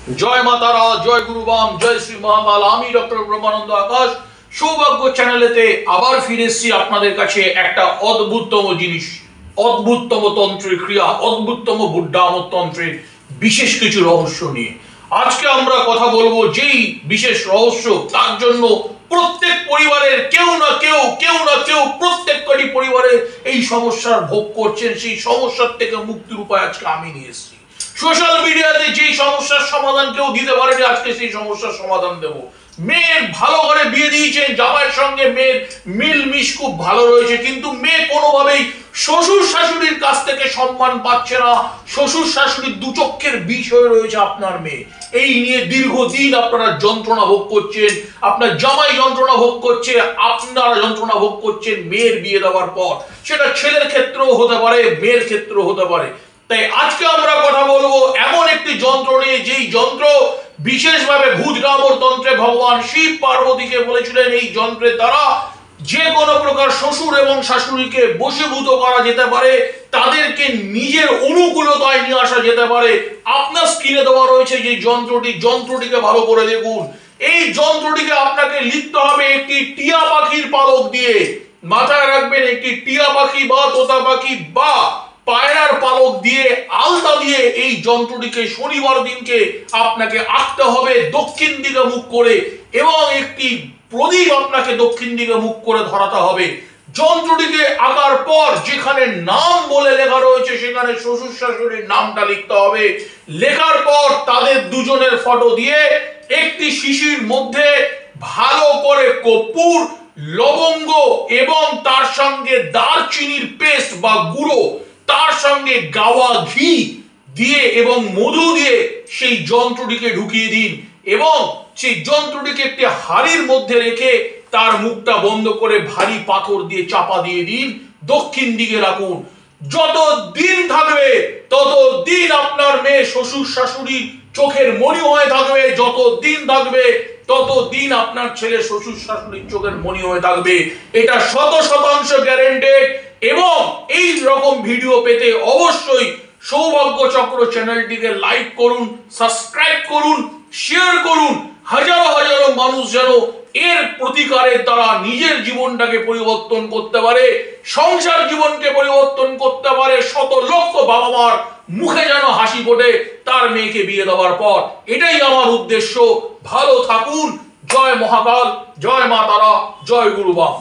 জয় মা তারা, জয় গুরুবাম, জয় শ্রী মহাকাল। আমি ডক্টর ব্রহ্মানন্দ আকাশ সৌভাগ্য চ্যানেলেতে আবার ফিরে এসেছি আপনাদের কাছে একটা অদ্ভুততম জিনিস, অদ্ভুততম তন্ত্রের ক্রিয়া, অদ্ভুততম বুদ্ধামত তন্ত্রের বিশেষ কিছু রহস্য নিয়ে। আজকে আমরা কথা বলবো যেই বিশেষ রহস্য, তার জন্য প্রত্যেক পরিবারের কেউ না কেউ প্রত্যেকটি পরিবারে এই সমস্যার ভোগ করছেন। সেই সমস্যার থেকে মুক্তির উপায় আজকে আমি নিয়ে এসেছি। সোশ্যাল মিডিয়াতে যে সমস্যার সমাধান কেউ দিতে পারেনি, আজকে সেই সমস্যার সমাধান দেব। মেয়ের ভালো ঘরে বিয়ে দিয়েছেন, জামাইয়ের সঙ্গে মেয়ের মিলমিশ খুব ভালো রয়েছে, কিন্তু মেয়ে কোনোভাবেই শ্বশুর শাশুড়ির কাছ থেকে সম্মান পাচ্ছে না। শ্বশুর শাশুড়ির দুচক্ষের বিষ হয়ে রয়েছে আপনার মেয়ে। এই নিয়ে দীর্ঘদিন আপনারা যন্ত্রণা ভোগ করছেন, আপনার জামাই যন্ত্রণা ভোগ করছে, আপনারা যন্ত্রণা ভোগ করছেন মেয়ের বিয়ে দেওয়ার পর। সেটা ছেলের ক্ষেত্রেও হতে পারে, মেয়ের ক্ষেত্রেও হতে পারে। তাই আজকে আমরা কথা বলবো এমন একটি যন্ত্র নিয়ে, যেই যন্ত্র বিশেষভাবে ভূতরামর তন্ত্রে ভগবান শিব পার্বতীকে বলেছিলেন এই যন্ত্রের দ্বারা যে কোনো প্রকার শ্বশুর এবং শাশুড়িকে বশীভূত করা যেতে পারে, তাদেরকে নিজের অনুকূলতায় নিয়ে আসা যেতে পারে। আপনার স্ক্রিনে দেওয়া রয়েছে যে যন্ত্রটিকে ভালো করে দেখুন। এই যন্ত্রটিকে আপনাকে লিখতে হবে একটি টিয়া পাখির পালক দিয়ে। মাথায় রাখবেন, একটি টিয়া পাখি বা তোতা পাখি বা পায়রার পালক দিয়ে, আলতা দিয়ে এই যন্ত্রটিকে শনিবার দিনকে আপনাকে আঁকতে হবে দক্ষিণ দিকে মুখ করে, এবং একটি প্রদীপ আপনাকে দক্ষিণ দিকে মুখ করে ধরাতে হবে। যন্ত্রটিকে আঁকার পর যেখানে নাম বলে লেখা রয়েছে সেখানে শ্বশুর শাশুড়ির নামটা লিখতে হবে। লেখার পর তাদের দুজনের ফটো দিয়ে একটি শিশির মধ্যে ভালো করে কর্পূর, লবঙ্গ এবং তার সঙ্গে দারচিনির পেস্ট বা গুঁড়ো, তার সঙ্গে গাওয়া ঘি দিয়ে এবং মধু দিয়ে সেই যন্ত্রটিকে ঢুকিয়ে দিন, এবং সেই যন্ত্রটিকে একটি হাড়ির মধ্যে রেখে তার মুখটা বন্ধ করে ভারী পাথর দিয়ে চাপা দিয়ে দিন, দক্ষিণ দিকে রাখুন। যত দিন থাকবে তত দিন আপনার মেয়ে শ্বশুর শাশুড়ি চোখের মণি হয়ে থাকবে, যত দিন থাকবে তত দিন আপনার ছেলে শ্বশুর শাশুড়ির চোখের মণি হয়ে থাকবে। এটা 100% গ্যারান্টেড। এবং এই রকম ভিডিও পেতে অবশ্যই সৌভাগ্য চক্র চ্যানেলটিকে লাইক করুন, সাবস্ক্রাইব করুন, শেয়ার করুন। হাজারো হাজারো মানুষ যেন এর প্রতিকারের দ্বারা নিজের জীবনটাকে পরিবর্তন করতে পারে, সংসার জীবনকে পরিবর্তন করতে পারে। শত লক্ষ বাবা মার মুখে যেন হাসি ফোটে তার মেয়েকে বিয়ে দেওয়ার পর। এটাই আমার উদ্দেশ্য। ভালো থাকুন। জয় মহাকাল, জয় মা তারা, জয় গুরুবাম।